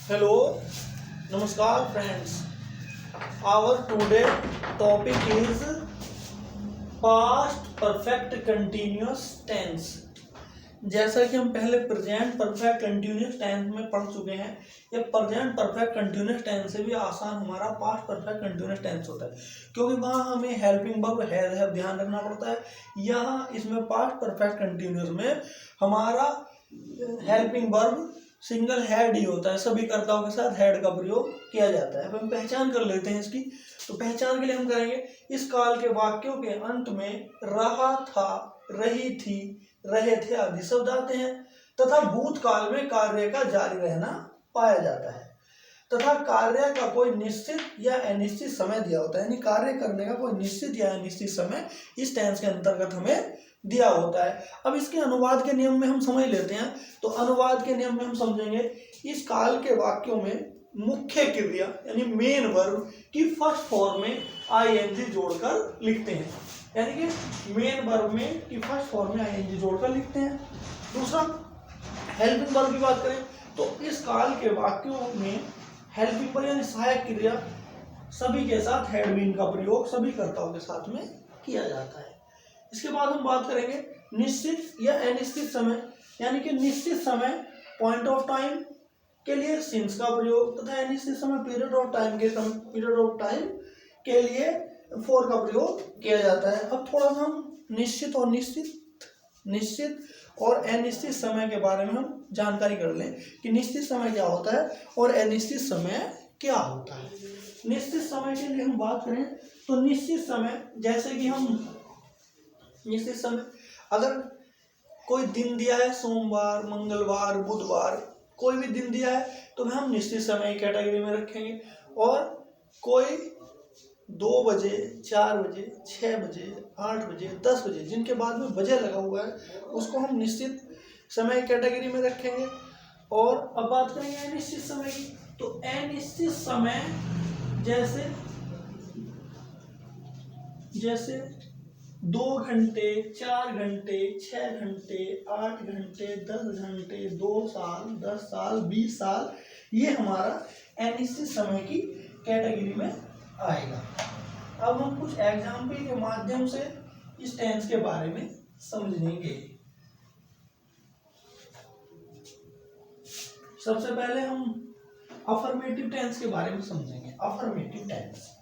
Hello, नमस्कार friends. Our today topic is past perfect continuous tense. जैसा कि हम पहले प्रेजेंट परफेक्ट कंटिन्यूअस टेंस में पढ़ चुके हैं, ये प्रेजेंट परफेक्ट कंटिन्यूअस टेंस से भी आसान हमारा पास्ट परफेक्ट कंटिन्यूअस टेंस होता है, क्योंकि वहाँ हमें हेल्पिंग वर्ब है ध्यान रखना पड़ता है। यहाँ इसमें पास्ट परफेक्ट कंटिन्यूअस में हमारा हेल्पिंग वर्ब सिंगल हेड ही होता है, सभी कर्ताओं के साथ हेड का प्रयोग किया जाता है। अब हम पहचान कर लेते हैं इसकी। तो पहचान के लिए हम करेंगे, इस काल के वाक्यों के अंत में रहा था, रही थी, रहे थे आदि शब्द आते हैं, तथा भूतकाल में कार्य का जारी रहना पाया जाता है, तथा कार्य का कोई निश्चित या अनिश्चित समय दिया होता है। यानी कार्य करने का कोई निश्चित या अनिश्चित समय इस टेंस के अंतर्गत हमें दिया होता है। अब इसके अनुवाद के नियम में हम समझ लेते हैं। तो अनुवाद के नियम में हम समझेंगे, इस काल के वाक्यों में मुख्य क्रिया यानी मेन वर्ब की फर्स्ट फॉर्म में आईएनजी जोड़कर लिखते हैं। यानी कि मेन वर्ब में की फर्स्ट फॉर्म में आईएनजी जोड़कर लिखते हैं। दूसरा, हेल्पिंग वर्ब की बात करें तो इस काल के वाक्यों में हेल्पिंग वर्ब यानी सहायक क्रिया सभी के साथ हेड बीन का प्रयोग सभी कर्ताओं के साथ में किया जाता है। इसके बाद हम बात करेंगे निश्चित या अनिश्चित समय, यानी कि निश्चित समय पॉइंट ऑफ टाइम के लिए सिंस का प्रयोग, तथा अनिश्चित समय पीरियड ऑफ टाइम के लिए फॉर का प्रयोग किया जाता है। अब थोड़ा सा हम निश्चित और अनिश्चित समय के बारे में हम जानकारी कर लें कि निश्चित समय क्या होता है और अनिश्चित समय क्या होता है। निश्चित समय के लिए हम बात करें तो निश्चित समय, जैसे कि हम निश्चित समय अगर कोई दिन दिया है, सोमवार, मंगलवार, बुधवार, कोई भी दिन दिया है तो हम निश्चित समय की कैटेगरी में रखेंगे। और कोई 2 बजे, 4 बजे, 6 बजे, 8 बजे, 10 बजे जिनके बाद में बजे लगा हुआ है उसको हम निश्चित समय कैटेगरी में रखेंगे। और अब बात करेंगे अनिश्चित समय की। तो अनिश्चित समय जैसे 2 घंटे, 4 घंटे, 6 घंटे, 8 घंटे, 10 घंटे, 2 साल, 10 साल, 20 साल, ये हमारा अनिश्चित समय की कैटेगरी में आएगा। अब हम कुछ एग्जाम्पल के माध्यम से इस टेंस के बारे में समझेंगे। सबसे पहले हम अफर्मेटिव टेंस के बारे में समझेंगे। अफर्मेटिव टेंस,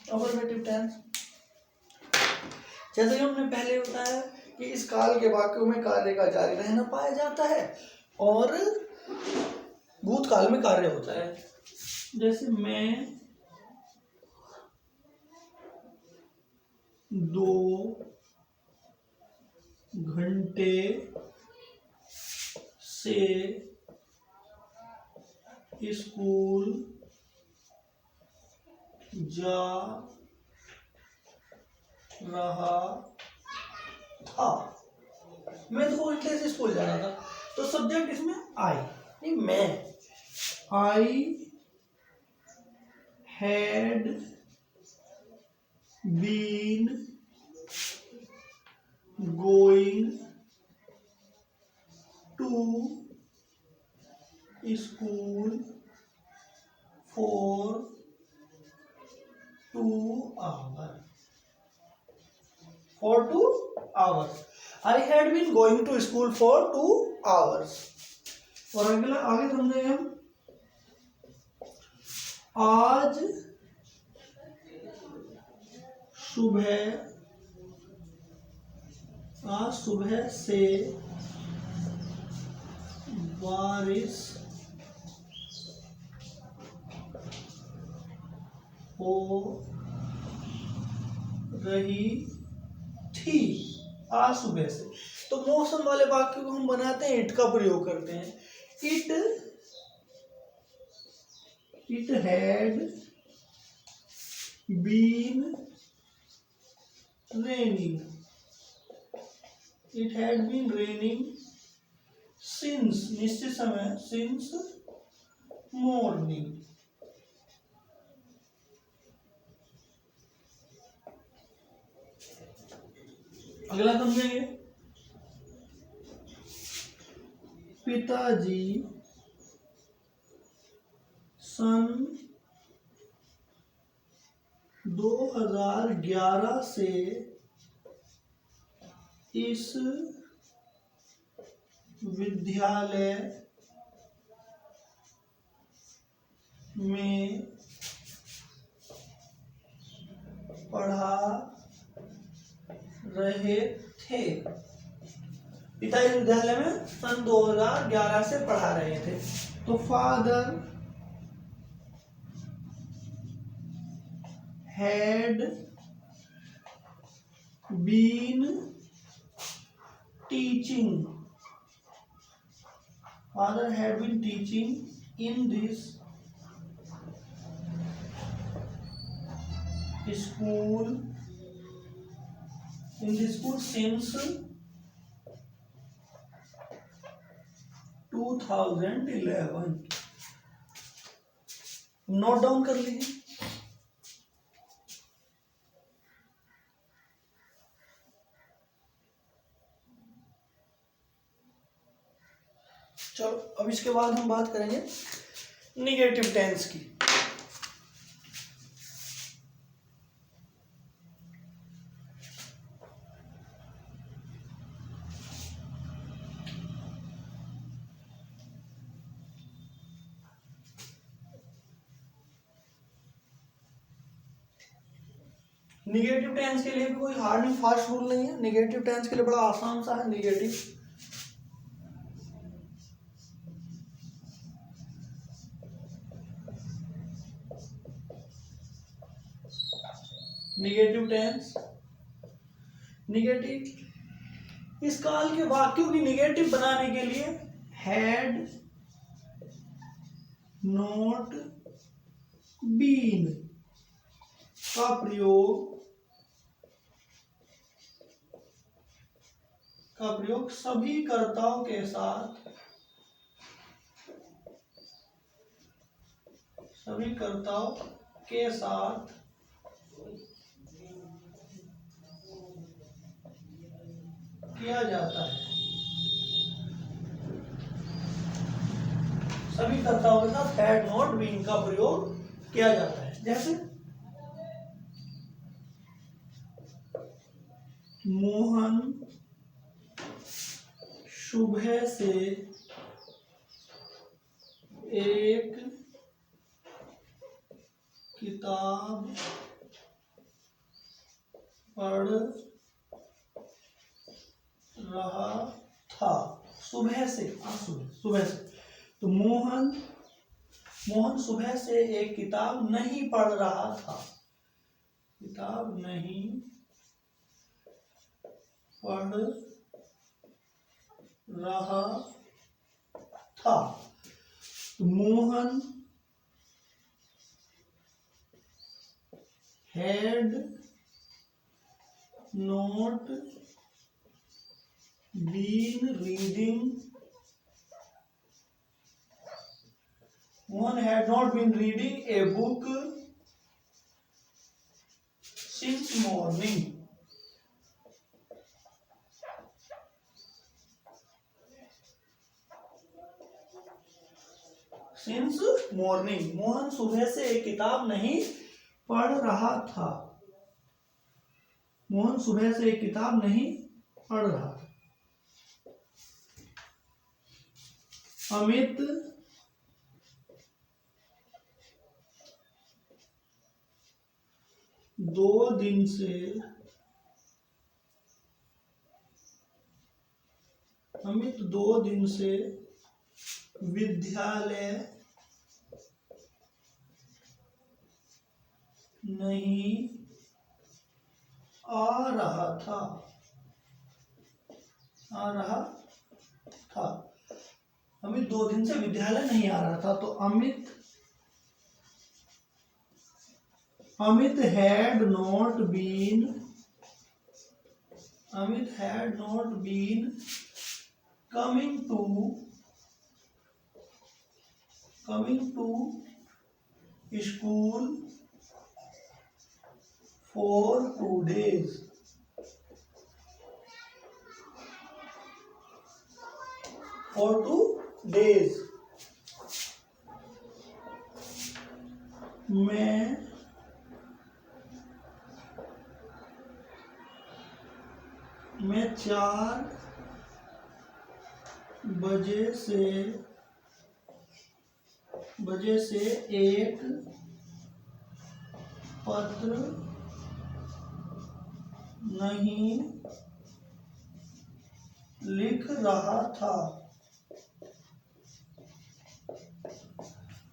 अफर्मेटिव टेंस जैसे कि हमने पहले बताया कि इस काल के वाक्यों में कार्य का जारी रहना पाया जाता है और भूतकाल में कार्य होता है। जैसे मैं 2 घंटे से स्कूल जा रहा था। मैं 2 घंटे से स्कूल जा रहा था, तो सब्जेक्ट इसमें आई, नहीं मैं। I had been going to school for 2 hours. I had been going to school for 2 hours. और अगला आगे समझेंगे हम, आज सुबह से बारिश हो रही थी। आज सुबह से, तो मौसम वाले वाक्य को हम बनाते हैं, इट का प्रयोग करते हैं। It had been raining it had been raining since, निश्चित समय, सिंस मॉर्निंग। अगला समझेंगे, पिताजी सन 2011 से इस विद्यालय में पढ़ा रहे थे। पिता इस विद्यालय में सन 2011 से पढ़ा रहे थे। तो father had been teaching, father had been teaching in this school, since 2011। Note down कर लीजिए। चलो अब इसके बाद हम बात करेंगे निगेटिव टेंस की। निगेटिव टेंस के लिए भी कोई हार्ड एंड फास्ट रूल नहीं है। निगेटिव टेंस के लिए बड़ा आसान सा है। निगेटिव टेंस, निगेटिव इस काल के वाक्यों की निगेटिव बनाने के लिए हैड नॉट बीन का प्रयोग सभी कर्ताओं के साथ किया जाता है। सभी कर्ताओं के साथ हैड नॉट बीन का प्रयोग किया जाता है। जैसे मोहन सुबह से एक किताब पढ़ रहा था। सुबह से, सुबह से। तो मोहन सुबह से एक किताब नहीं पढ़ रहा था। किताब नहीं पढ़ रहा था। तो Mohan had not been reading, Mohan had not been reading a book since morning. Since morning, Mohan सुबह से एक किताब नहीं पढ़ रहा था। मोहन सुबह से एक किताब नहीं पढ़ रहा था। अमित दो दिन से विद्यालय नहीं आ रहा था। अमित 2 दिन से विद्यालय नहीं आ रहा था। तो Amit had not been Amit had not been coming to school for 2 days. For 2 days. मैं 4 बजे से एक पत्र नहीं लिख रहा था।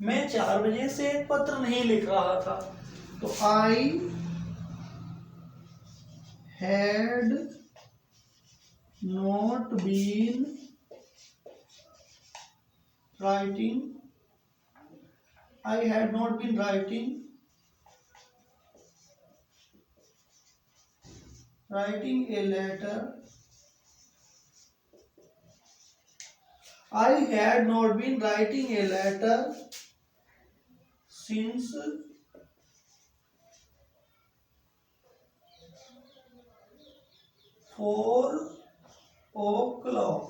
मैं 4 बजे से एक पत्र नहीं लिख रहा था। तो I had not been writing a letter. I had not been writing a letter since 4 o'clock.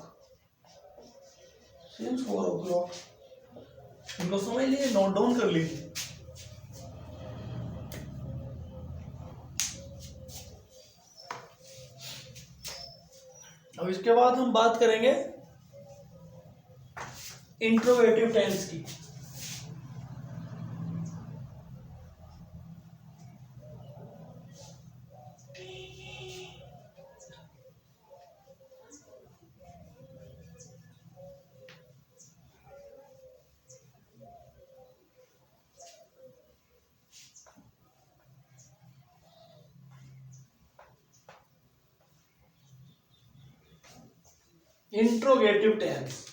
इनको समझ लीजिए, नोट डाउन कर लीजिए। अब इसके बाद हम बात करेंगे इंट्रोगेटिव टेंस की। इंट्रोगेटिव टेंस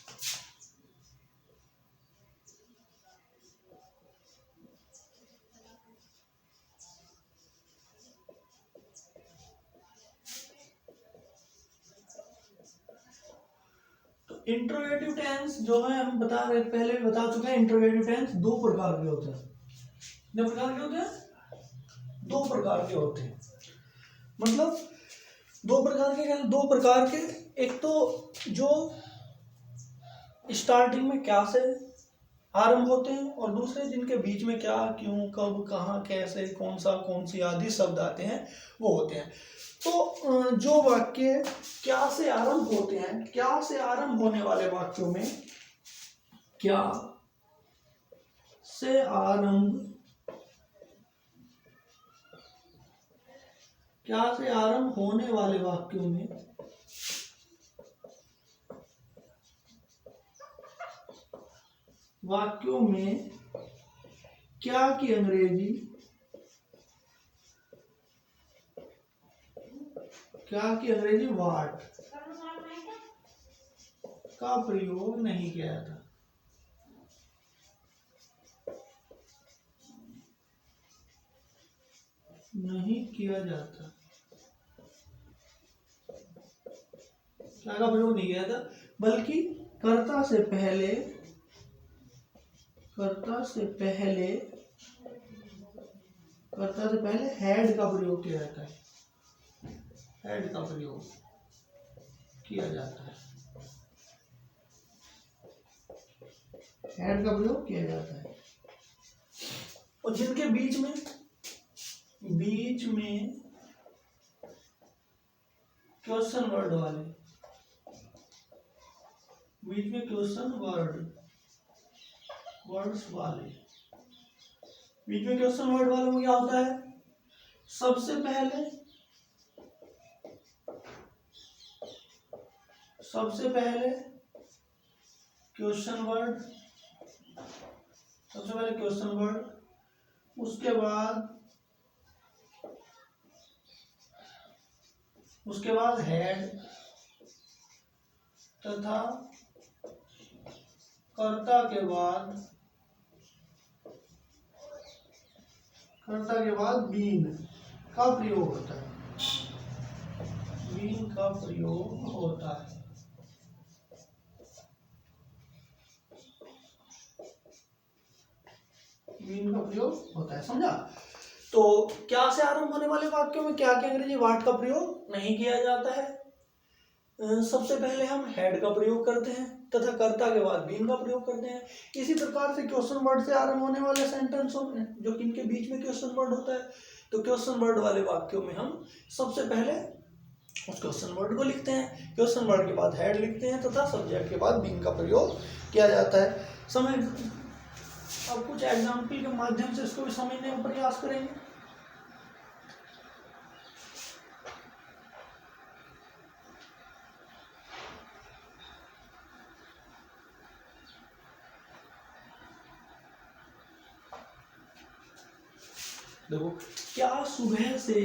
इंट्रोगेटिव टेंस जो है, हम बता रहे, पहले भी बता चुके हैं। इंट्रोगेटिव टेंस 2 प्रकार के होते हैं। कितने प्रकार के होते हैं? 2 प्रकार के होते हैं। मतलब 2 प्रकार के, 2 प्रकार के। एक तो जो स्टार्टिंग में क्या से आरंभ होते हैं, और दूसरे जिनके बीच में क्या, क्यों, कब, कहाँ, कैसे, कौन सा, कौन सी आदि शब्द आते हैं, वो होते हैं। तो जो वाक्य क्या से आरंभ होते हैं, क्या से आरंभ होने वाले वाक्यों में, क्या से आरंभ होने वाले वाक्यों में क्या की अंग्रेजी वाट का प्रयोग नहीं किया था। नहीं किया जाता। क्या का प्रयोग नहीं किया था, बल्कि कर्ता से पहले हैड का प्रयोग किया जाता है। हैड का प्रयोग किया जाता है। हैड का प्रयोग किया जाता है। और जिनके बीच में क्वेश्चन वर्ड वाले, बीच में क्वेश्चन वर्ड्स वाले, बीच में क्वेश्चन वर्ड वालों में क्या होता है, सबसे पहले क्वेश्चन वर्ड, उसके बाद हेड तथा कर्ता के बाद बीन का प्रयोग होता है। बीन का प्रयोग होता है। बीन का प्रयोग होता है, समझा। तो क्या से आरंभ होने वाले वाक्यों में क्या क्या अंग्रेजी वाट का प्रयोग नहीं किया जाता है? सबसे पहले हम हेड का प्रयोग करते हैं तथा कर्ता के बाद बीन का प्रयोग करते हैं। इसी प्रकार से क्वेश्चन वर्ड से आरंभ होने वाले सेंटेंसों में जो कि इनके बीच में क्वेश्चन वर्ड होता है, तो क्वेश्चन वर्ड वाले वाक्यों में हम सबसे पहले उस क्वेश्चन वर्ड को लिखते हैं, क्वेश्चन वर्ड के बाद हेड लिखते हैं तथा सब्जेक्ट के बाद बीन का प्रयोग किया जाता है। समय अब कुछ एग्जाम्पल के माध्यम से इसको भी समझने का प्रयास करेंगे। देखो, क्या सुबह से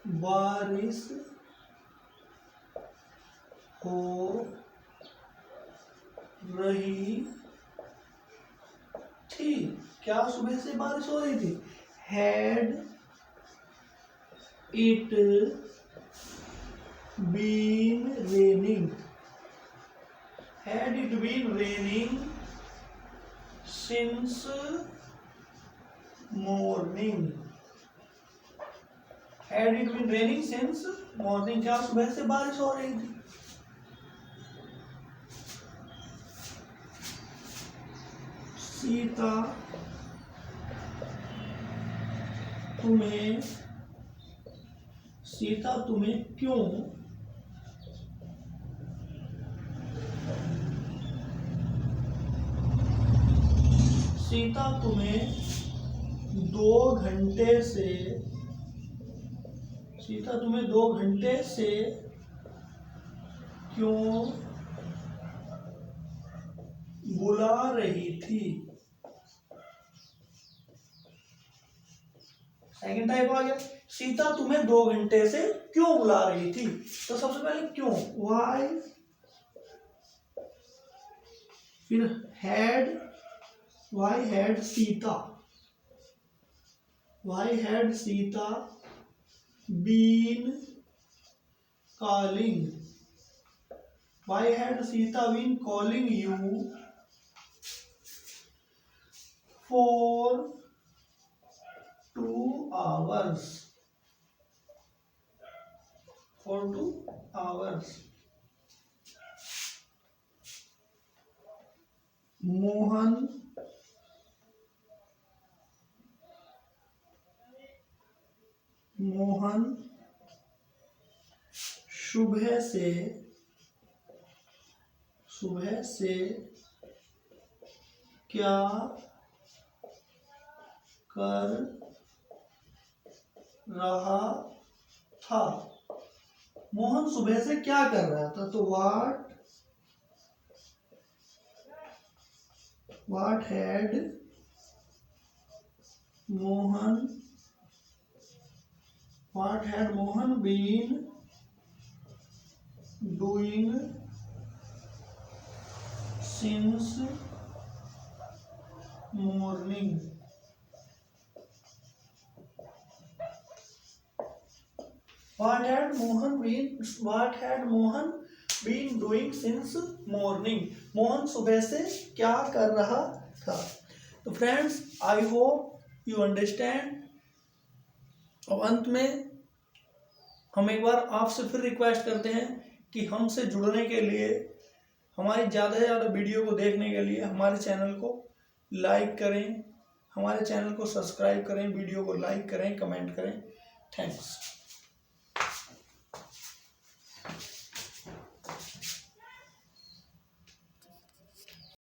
बारिश हो रही थी? क्या सुबह से बारिश हो रही थी? Had it been raining? Had it been raining since morning? Had it been raining since morning? क्या सुबह से बारिश हो रही थी? सीता तुम्हें क्यों सीता तुम्हें 2 घंटे से क्यों बुला रही थी? सेकंड टाइप आ गया, सीता तुम्हें 2 घंटे से क्यों बुला रही थी। तो सबसे पहले क्यों, वाई, फिर had, why had Sita been calling, why had Sita been calling you for 2 hours? For 2 hours. Mohan सुबह से क्या कर रहा था? मोहन सुबह से क्या कर रहा था? तो what had Mohan been doing since morning? What had Mohan been doing since morning? Mohan सुबह से क्या कर रहा था? तो friends, I hope you understand. और अंत में हम एक बार आपसे फिर रिक्वेस्ट करते हैं कि हमसे जुड़ने के लिए, हमारी ज़्यादा से ज़्यादा वीडियो को देखने के लिए हमारे चैनल को लाइक करें, हमारे चैनल को सब्सक्राइब करें, वीडियो को लाइक करें, कमेंट करें। थैंक्स।